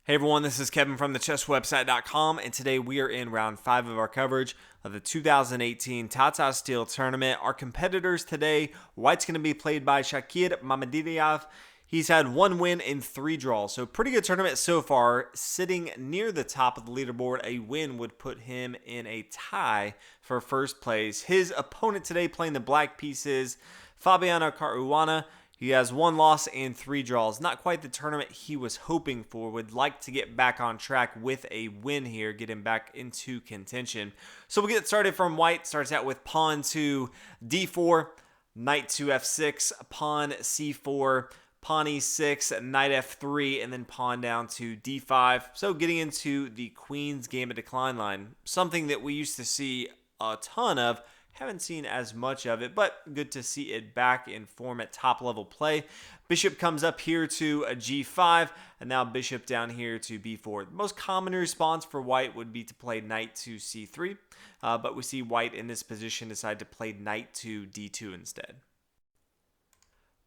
Hey everyone, this is Kevin from thechesswebsite.com, and today we are in round 5 of our coverage of the 2018 Tata Steel Tournament. Our competitors today, white's going to be played by Shakhriyar Mamedyarov. He's had 1 win in 3 draws, so pretty good tournament so far. Sitting near the top of the leaderboard, a win would put him in a tie for first place. His opponent today playing the black pieces, Fabiano Caruana. He has 1 loss and 3 draws. Not quite the tournament he was hoping for. Would like to get back on track with a win here, get him back into contention. So we'll get started from white. Starts out with pawn to d4, knight to f6, pawn c4, pawn e6, knight f3, and then pawn down to d5. So getting into the queen's game of decline line. Something that we used to see a ton of. Haven't seen as much of it, but good to see it back in form at top level play. Bishop comes up here to a g5, and now bishop down here to b4. The most common response for white would be to play knight to c3, but we see white in this position decide to play knight to d2 instead.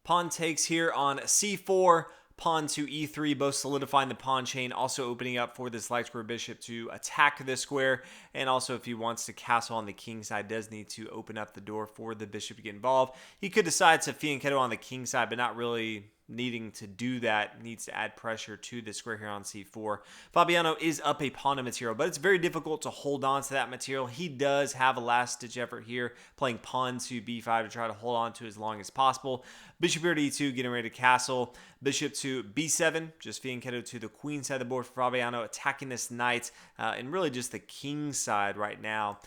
Pawn takes here on c4, pawn to e3, both solidifying the pawn chain, also opening up for this light square bishop to attack this square, and also if he wants to castle on the king side, does need to open up the door for the bishop to get involved. He could decide to fianchetto on the king side, but not really needing to do that. Needs to add pressure to the square here on c4. Fabiano is up a pawn of material, but it's very difficult to hold on to that material. He does have a last-ditch effort here, playing pawn to b5 to try to hold on to as long as possible. Bishop here to e2, getting ready to castle. Bishop to b7, just fianchetto to the queen side of the board for Fabiano, attacking this knight, and really just the king side right now.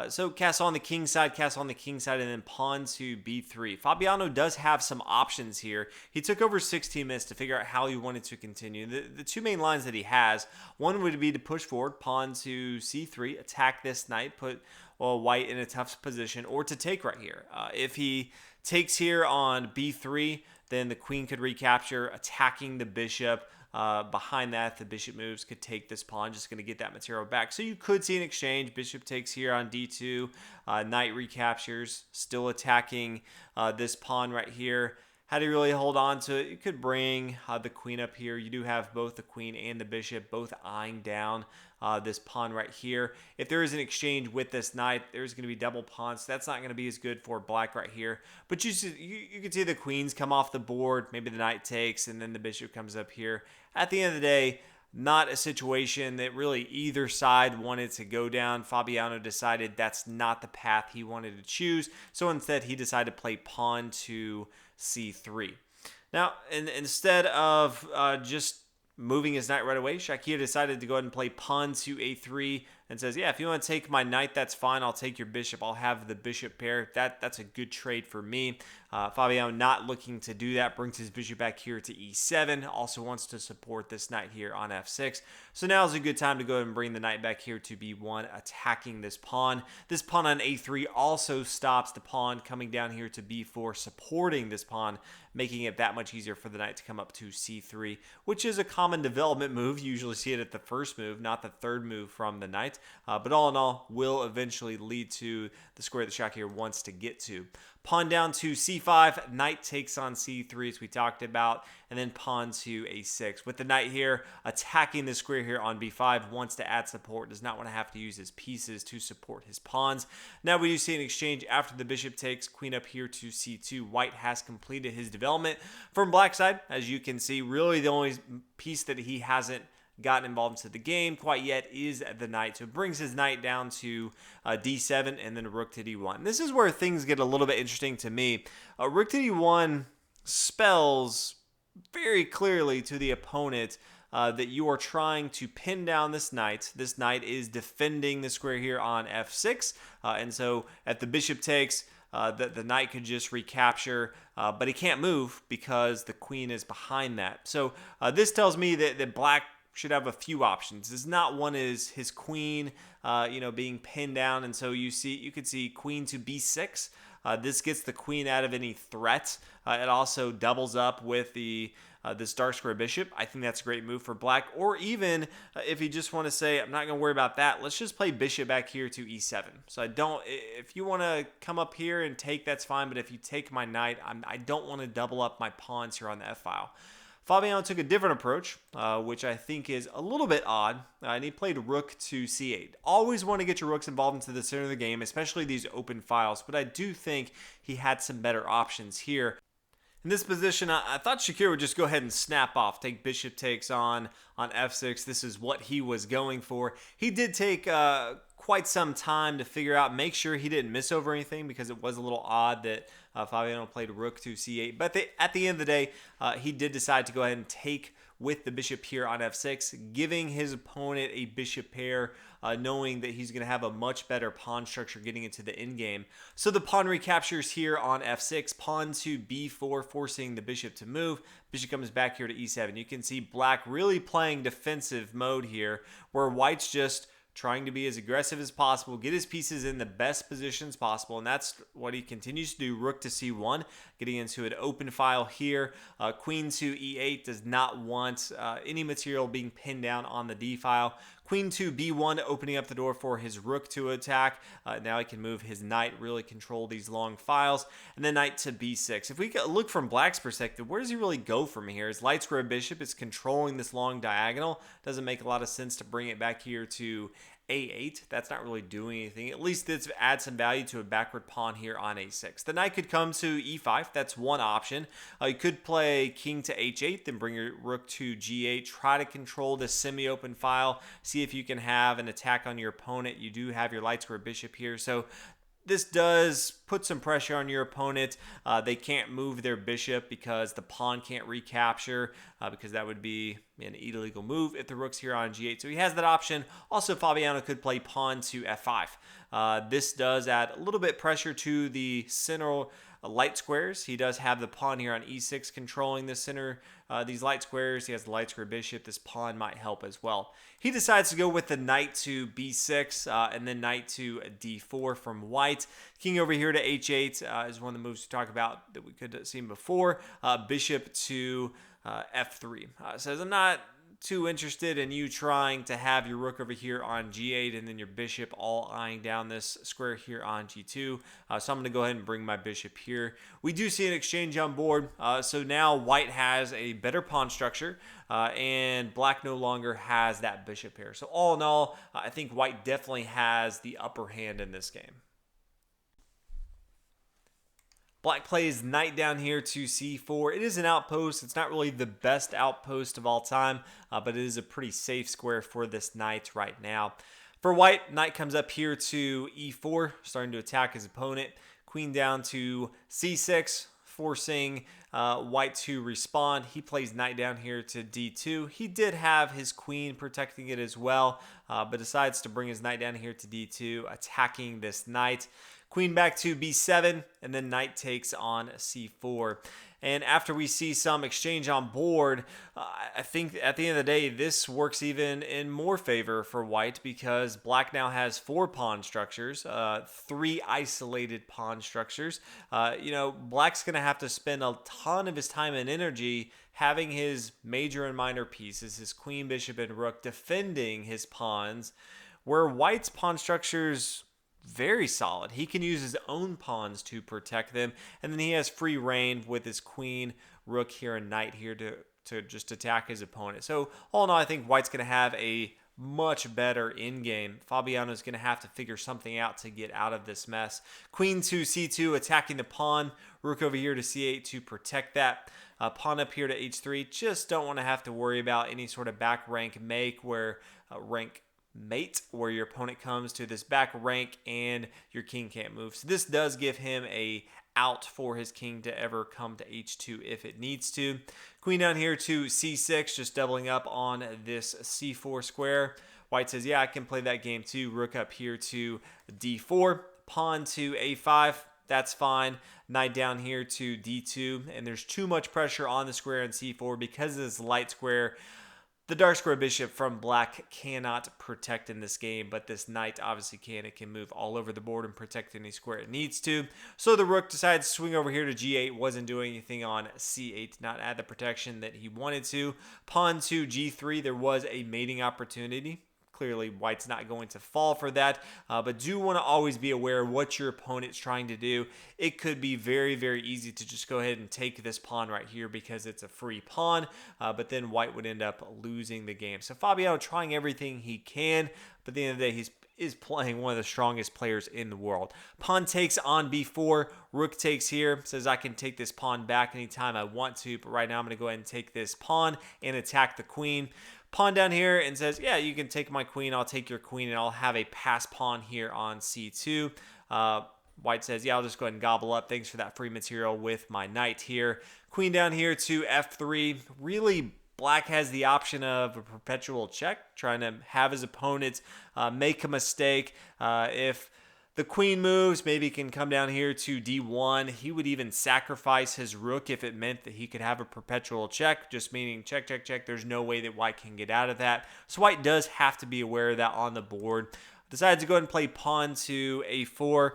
So castle on the king side, and then pawn to b3. Fabiano does have some options here. He took over 16 minutes to figure out how he wanted to continue. The 2 main lines that he has, one would be to push forward, pawn to c3, attack this knight, put white in a tough position, or to take right here. If he takes here on b3, then the queen could recapture, attacking the bishop. Behind that, the bishop moves, could take this pawn, just going to get that material back. So you could see an exchange. Bishop takes here on d2, knight recaptures, still attacking this pawn right here. How do you really hold on to it? You could bring the queen up here. You do have both the queen and the bishop both eyeing down this pawn right here. If there is an exchange with this knight, there's going to be double pawns. So that's not going to be as good for black right here. But you can see the queens come off the board. Maybe the knight takes, and then the bishop comes up here. At the end of the day, not a situation that really either side wanted to go down. Fabiano decided that's not the path he wanted to choose. So instead, he decided to play pawn to c3. Now, instead of just moving his knight right away, Shakhriyar decided to go ahead and play pawn to a3 and says, yeah, if you want to take my knight, that's fine. I'll take your bishop. I'll have the bishop pair. That's a good trade for me. Fabiano not looking to do that, brings his bishop back here to e7. Also wants to support this knight here on f6. So now is a good time to go ahead and bring the knight back here to b1, attacking this pawn. This pawn on a3 also stops the pawn coming down here to b4, supporting this pawn, making it that much easier for the knight to come up to c3, which is a common development move. You usually see it at the first move, not the third move from the knight. But all in all, will eventually lead to the square that Shakhriyar wants to get to. Pawn down to c5, knight takes on c3 as we talked about, and then pawn to a6. With the knight here attacking the square here on b5, wants to add support, does not want to have to use his pieces to support his pawns. Now we do see an exchange after the bishop takes, queen up here to c2. White has completed his development. From black side, as you can see, really the only piece that he hasn't gotten involved into the game quite yet is the knight. So it brings his knight down to d7 and then rook to d1. This is where things get a little bit interesting to me. Rook to d1 spells very clearly to the opponent that you are trying to pin down this knight. This knight is defending the square here on f6. And so if the bishop takes, the knight could just recapture, but he can't move because the queen is behind that. So this tells me that black should have a few options. It's not one is his queen, being pinned down, and so you could see queen to b6. This gets the queen out of any threat. It also doubles up with this dark square bishop. I think that's a great move for black. Or even if you just want to say, I'm not going to worry about that, let's just play bishop back here to e7. So if you want to come up here and take, that's fine. But if you take my knight, I don't want to double up my pawns here on the f file. Fabiano took a different approach, which I think is a little bit odd, and he played rook to c8. Always want to get your rooks involved into the center of the game, especially these open files, but I do think he had some better options here. In this position, I thought Shakhriyar would just go ahead and snap off, take bishop takes on f6. This is what he was going for. He did take quite some time to figure out, make sure he didn't miss over anything, because it was a little odd that Fabiano played rook to c8. But at the end of the day, he did decide to go ahead and take with the bishop here on f6, giving his opponent a bishop pair, knowing that he's going to have a much better pawn structure getting into the endgame. So the pawn recaptures here on f6, pawn to b4, forcing the bishop to move. Bishop comes back here to e7. You can see black really playing defensive mode here, where white's just trying to be as aggressive as possible, get his pieces in the best positions possible, and that's what he continues to do. Rook to c1, getting into an open file here. Queen to e8 does not want any material being pinned down on the d file. Queen to b1, opening up the door for his rook to attack. Now he can move his knight, really control these long files. And then knight to b6. If we look from black's perspective, where does he really go from here? His light square bishop is controlling this long diagonal. Doesn't make a lot of sense to bring it back here to a8. That's not really doing anything. At least this adds some value to a backward pawn here on a6. The knight could come to e5. That's one option. You could play king to h8, then bring your rook to g8. Try to control this semi-open file. See if you can have an attack on your opponent. You do have your light square bishop here, so this does put some pressure on your opponent. They can't move their bishop because the pawn can't recapture, because that would be an illegal move if the rook's here on g8. So he has that option. Also, Fabiano could play pawn to f5. This does add a little bit pressure to the center light squares. He does have the pawn here on e6 controlling the center, these light squares. He has the light square bishop. This pawn might help as well. He decides to go with the knight to b6 and then knight to d4 from white. King over here to h8 is one of the moves we talked about that we could have seen before. Bishop to f3. Says, I'm not too interested in you trying to have your rook over here on g8 and then your bishop all eyeing down this square here on g2. So I'm going to go ahead and bring my bishop here. We do see an exchange on board. So now white has a better pawn structure and black no longer has that bishop pair. So all in all, I think white definitely has the upper hand in this game. Black plays knight down here to c4. It is an outpost. It's not really the best outpost of all time, but it is a pretty safe square for this knight right now. For white, knight comes up here to e4, starting to attack his opponent. Queen down to c6, forcing white to respond. He plays knight down here to d2. He did have his queen protecting it as well, but decides to bring his knight down here to d2, attacking this knight. Queen back to b7, and then knight takes on c4. And after we see some exchange on board, I think at the end of the day, this works even in more favor for white, because black now has 4 pawn structures, 3 isolated pawn structures. Black's going to have to spend a ton of his time and energy having his major and minor pieces, his queen, bishop, and rook, defending his pawns, where white's pawn structures very solid. He can use his own pawns to protect them, and then he has free reign with his queen, rook here, and knight here to just attack his opponent. So all in all, I think white's going to have a much better endgame. Fabiano's going to have to figure something out to get out of this mess. Queen to c2, attacking the pawn. Rook over here to c8 to protect that. Pawn up here to h3. Just don't want to have to worry about any sort of back rank make where rank mate, where your opponent comes to this back rank and your king can't move. So this does give him a out for his king to ever come to h2 if it needs to. Queen down here to c6, just doubling up on this c4 square. White says, yeah, I can play that game too. Rook up here to d4, pawn to a5. That's fine. Knight down here to d2, and there's too much pressure on the square in c4 because of this light square. The dark square bishop from black cannot protect in this game, but this knight obviously can. It can move all over the board and protect any square it needs to. So the rook decides to swing over here to g8. Wasn't doing anything on c8, not add the protection that he wanted to. Pawn to g3. There was a mating opportunity. Clearly, white's not going to fall for that, but do want to always be aware of what your opponent's trying to do. It could be very, very easy to just go ahead and take this pawn right here because it's a free pawn, but then white would end up losing the game. So Fabiano trying everything he can, but at the end of the day, is playing one of the strongest players in the world. Pawn takes on b4, rook takes here, says I can take this pawn back anytime I want to, but right now I'm going to go ahead and take this pawn and attack the queen. Pawn down here and says, yeah, you can take my queen, I'll take your queen, and I'll have a pass pawn here on c2. White says, yeah, I'll just go ahead and gobble up. Thanks for that free material with my knight here. Queen down here to f3. Really, black has the option of a perpetual check, trying to have his opponent make a mistake. If the queen moves, maybe he can come down here to d1. He would even sacrifice his rook if it meant that he could have a perpetual check, just meaning check, check, check. There's no way that white can get out of that. So white does have to be aware of that on the board. Decides to go ahead and play pawn to a4.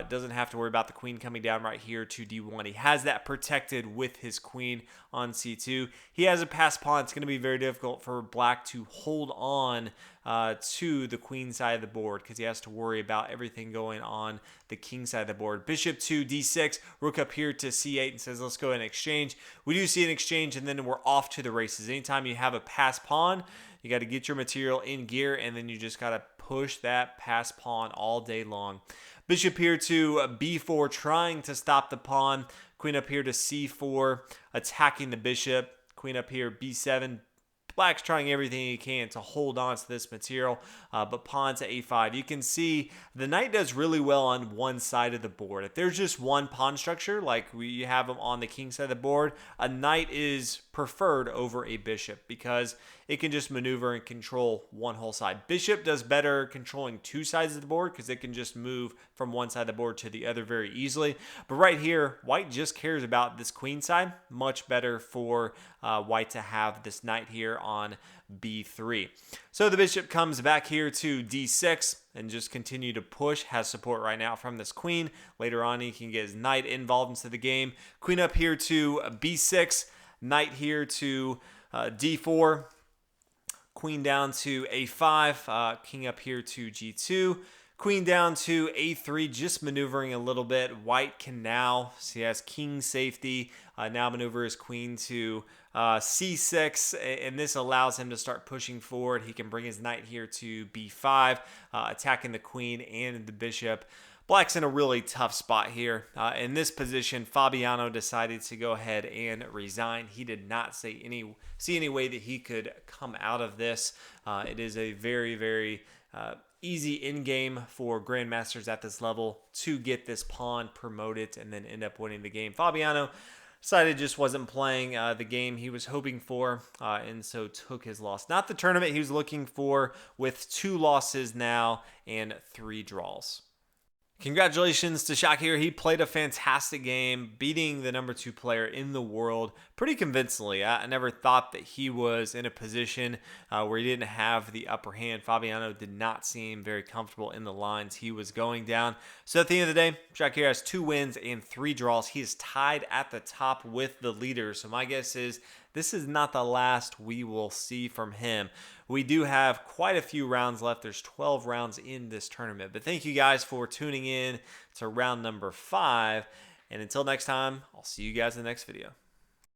Doesn't have to worry about the queen coming down right here to d1. He has that protected with his queen on c2. He has a pass pawn. It's going to be very difficult for black to hold on to the queen side of the board because he has to worry about everything going on the king side of the board. Bishop to d6, rook up here to c8 and says, let's go ahead and exchange. We do see an exchange, and then we're off to the races. Anytime you have a pass pawn, you got to get your material in gear, and then you just got to push that pass pawn all day long. Bishop here to b4, trying to stop the pawn. Queen up here to c4, attacking the bishop. Queen up here, b7. Black's trying everything he can to hold on to this material, but pawn to a5. You can see the knight does really well on one side of the board. If there's just one pawn structure, like we have them on the king side of the board, a knight is preferred over a bishop because it can just maneuver and control one whole side. Bishop does better controlling two sides of the board because it can just move from one side of the board to the other very easily. But right here, white just cares about this queen side. Much better for white to have this knight here on b3. So the bishop comes back here to d6 and just continue to push. Has support right now from this queen. Later on, he can get his knight involved into the game. Queen up here to b6. Knight here to d4. Queen down to a5. King up here to g2. Queen down to a3, just maneuvering a little bit. White can now, so he has king safety, now maneuver his queen to c6, and this allows him to start pushing forward. He can bring his knight here to b5, attacking the queen and the bishop. Black's in a really tough spot here. In this position, Fabiano decided to go ahead and resign. He did not see any way that he could come out of this. It is a very, very easy in-game for grandmasters at this level to get this pawn promoted and then end up winning the game. Fabiano decided just wasn't playing the game he was hoping for, and so took his loss. Not the tournament he was looking for, with 2 losses now and 3 draws. Congratulations to Shakhriyar. He played a fantastic game, beating the number 2 player in the world pretty convincingly. I never thought that he was in a position where he didn't have the upper hand. Fabiano did not seem very comfortable in the lines he was going down. So at the end of the day, Shakhriyar has 2 wins and 3 draws. He is tied at the top with the leader. So my guess is this is not the last we will see from him. We do have quite a few rounds left. There's 12 rounds in this tournament. But thank you guys for tuning in to round number 5. And until next time, I'll see you guys in the next video.